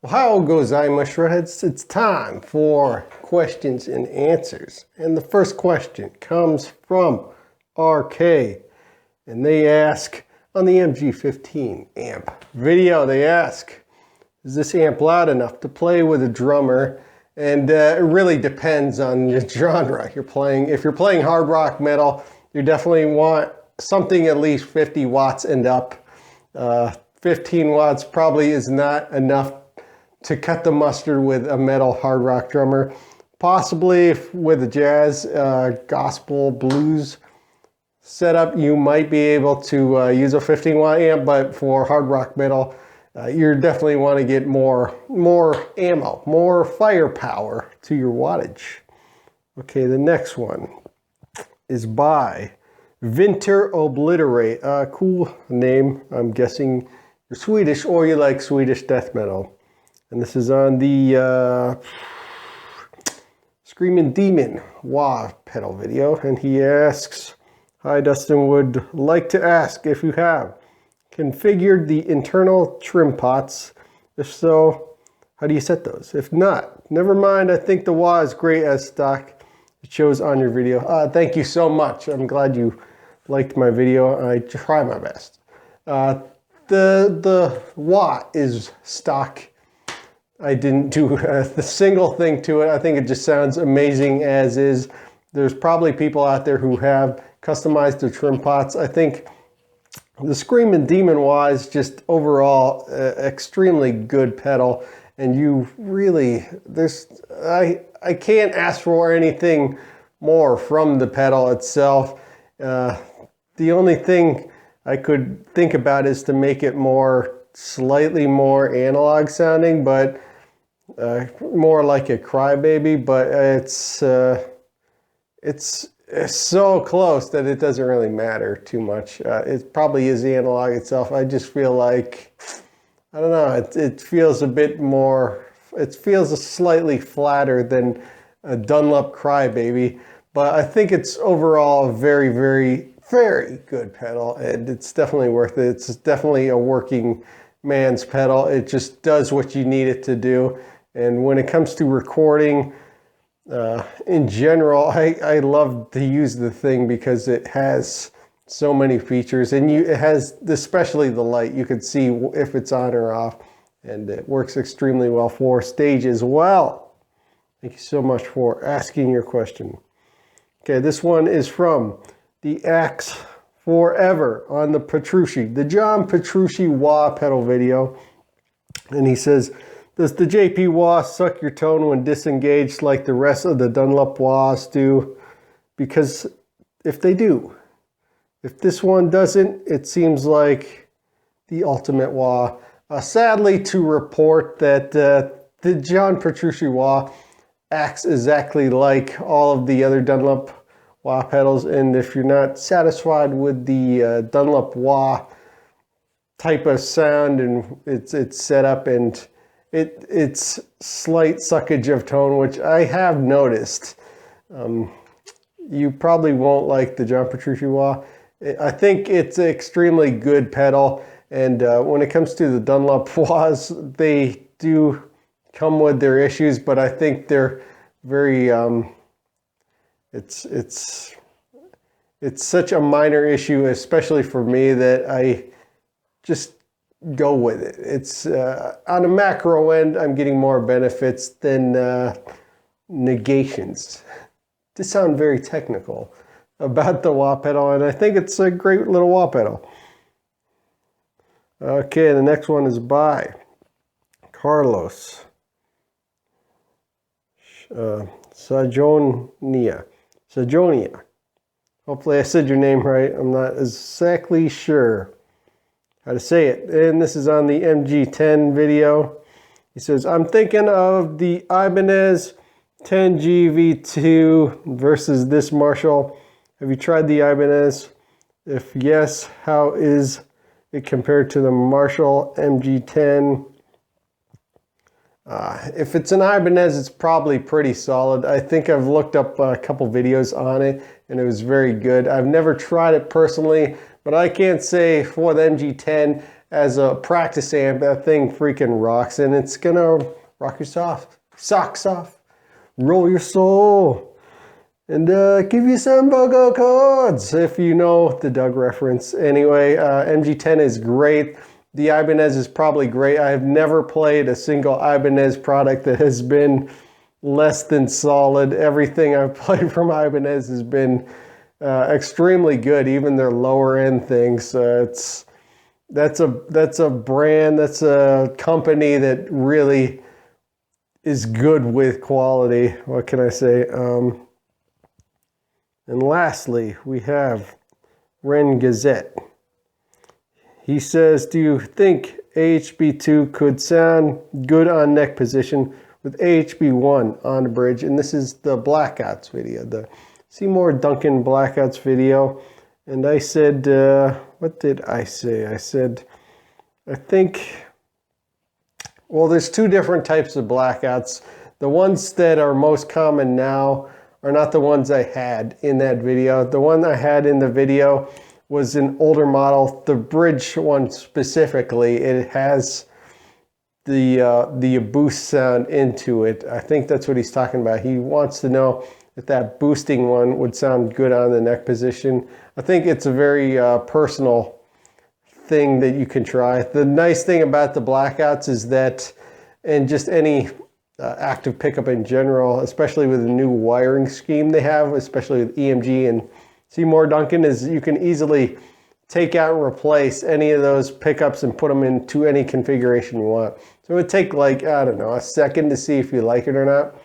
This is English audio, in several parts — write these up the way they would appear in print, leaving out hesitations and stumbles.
How goes my shredheads? It's time for questions and answers. And the first question comes from RK. And they ask, on the MG15 amp video, they ask, is this amp loud enough to play with a drummer? And it really depends on the genre you're playing. If you're playing hard rock metal, you definitely want something at least 50 watts and up. 15 watts probably is not enough to cut the mustard with a metal hard rock drummer. Possibly with a jazz, gospel, blues setup, you might be able to use a 15 watt amp, but for hard rock metal, you definitely want to get more ammo, more firepower to your wattage. Okay, the next one is by Vinter Obliterate. Cool name. I'm guessing you're Swedish or you like Swedish death metal. And this is on the Screaming Demon wah pedal video. And he asks, hi Dustin, would like to ask if you have configured the internal Trimpots. If so, how do you set those? If not, never mind. I think the wah is great as stock. It shows on your video. Thank you so much. I'm glad you liked my video. I try my best. The wah is stock. I didn't do the single thing to it. I think it just sounds amazing as is. There's probably people out there who have customized their Trimpots. I think the Screaming Demon wah is just overall extremely good pedal, and you really, I can't ask for anything more from the pedal itself. The only thing I could think about is to make it slightly more analog sounding, but more like a crybaby. But it's so close that it doesn't really matter too much. It probably is the analog itself. I just feel like, I don't know, it feels a bit more, it feels slightly flatter than a Dunlop crybaby, but I think it's overall a very, very, very good pedal, and it's definitely worth it. It's definitely a working man's pedal. It just does what you need it to do. And when it comes to recording, in general, I love to use the thing because it has so many features, and it has, especially the light, you can see if it's on or off, and it works extremely well for stage as well. Thank you so much for asking your question. Okay, this one is from the Axe Forever on the Petrucci, the John Petrucci wah pedal video. And he says, does the JP wah suck your tone when disengaged like the rest of the Dunlop wahs do? Because if they do, if this one doesn't, it seems like the ultimate wah. Sadly to report that the John Petrucci wah acts exactly like all of the other Dunlop wah pedals, and if you're not satisfied with the Dunlop wah type of sound and its setup and its slight suckage of tone, which I have noticed, you probably won't like the John Petrucci wah. I think it's an extremely good pedal, and when it comes to the Dunlop wahs, they do come with their issues, but I think they're very it's such a minor issue, especially for me, that I just go with it. It's on a macro end, I'm getting more benefits than negations. To sound very technical about the wah pedal, and I think it's a great little wah pedal. Okay, the next one is by Carlos Sajonia. Hopefully I said your name right. I'm not exactly sure how to say it. And this is on the MG10 video. He says, I'm thinking of the Ibanez 10G V2 versus this Marshall. Have you tried the Ibanez? If yes, how is it compared to the Marshall MG10? If it's an Ibanez, it's probably pretty solid. I think I've looked up a couple videos on it, and it was very good. I've never tried it personally, but I can't say for the MG10 as a practice amp, that thing freaking rocks, and it's gonna rock your socks off, roll your soul, and give you some vocal chords, if you know the Doug reference. Anyway, MG10 is great. The Ibanez is probably great. I have never played a single Ibanez product that has been less than solid. Everything I've played from Ibanez has been extremely good, even their lower end things. That's a brand, that's a company that really is good with quality. What can I say? And lastly, we have Ren Gazette. He says, do you think AHB2 could sound good on neck position with AHB1 on the bridge? And this is the Blackouts video, the Seymour Duncan Blackouts video. And I said, what did I say? I said, I think, well, there's two different types of Blackouts. The ones that are most common now are not the ones I had in that video. The one I had in the video was an older model. The bridge one specifically, it has the boost sound into it. I think that's what he's talking about. He wants to know if that boosting one would sound good on the neck position. I think it's a very personal thing that you can try. The nice thing about the Blackouts is that, and just any active pickup in general, especially with the new wiring scheme they have, especially with EMG and Seymour Duncan, is you can easily take out and replace any of those pickups and put them into any configuration you want. So it would take, like, I don't know, a second to see if you like it or not.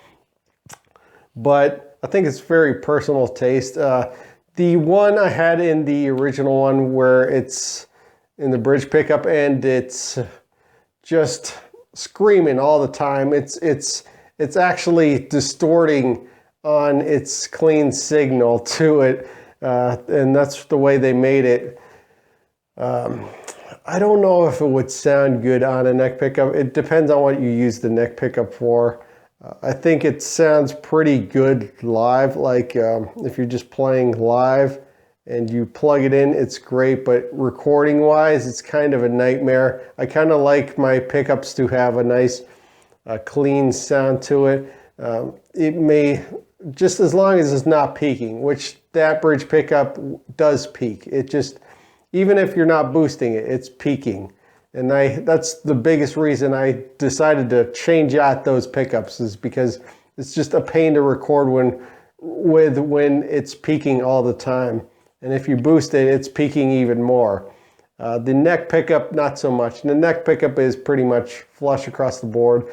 But I think it's very personal taste. The one I had in the original one where it's in the bridge pickup and it's just screaming all the time. It's actually distorting on its clean signal to it, and that's the way they made it. I don't know if it would sound good on a neck pickup. It depends on what you use the neck pickup for. I think it sounds pretty good live, like if you're just playing live and you plug it in, it's great, but recording wise, it's kind of a nightmare. I kind of like my pickups to have a nice clean sound to it. It may, just as long as it's not peaking, which that bridge pickup does peak. It just, even if you're not boosting it, it's peaking. And that's the biggest reason I decided to change out those pickups, is because it's just a pain to record when it's peaking all the time. And if you boost it, it's peaking even more. The neck pickup, not so much. The neck pickup is pretty much flush across the board.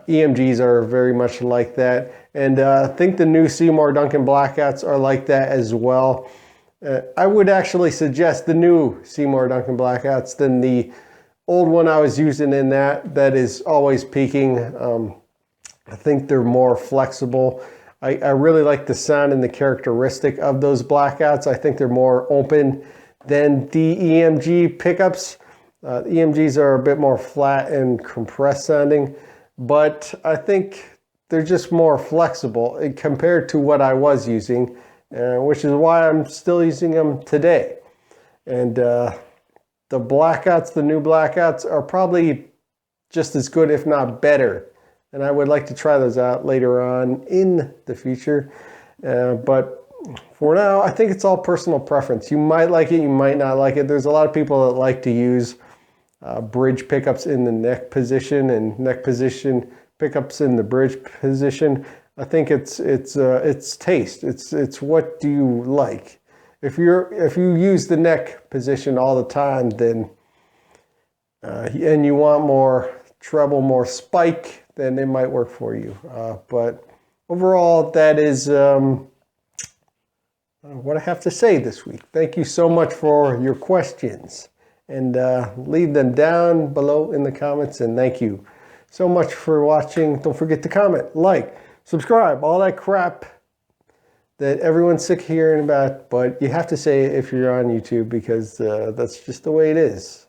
EMGs are very much like that. And I think the new Seymour Duncan Blackouts are like that as well. I would actually suggest the new Seymour Duncan Blackouts than the old one I was using in that is always peaking. I think they're more flexible. I really like the sound and the characteristic of those Blackouts. I think they're more open than the EMG pickups. EMGs are a bit more flat and compressed sounding, but I think they're just more flexible compared to what I was using, which is why I'm still using them today. And the Blackouts, the new Blackouts, are probably just as good, if not better. And I would like to try those out later on in the future. But for now, I think it's all personal preference. You might like it, you might not like it. There's a lot of people that like to use bridge pickups in the neck position and neck position pickups in the bridge position. I think it's taste. It's what do you like. If you use the neck position all the time, then and you want more treble, more spike, then it might work for you. But overall, that is what I have to say this week. Thank you so much for your questions, and leave them down below in the comments. And thank you so much for watching. Don't forget to comment, like, subscribe, all that crap that everyone's sick of hearing about, but you have to say it if you're on YouTube, because that's just the way it is.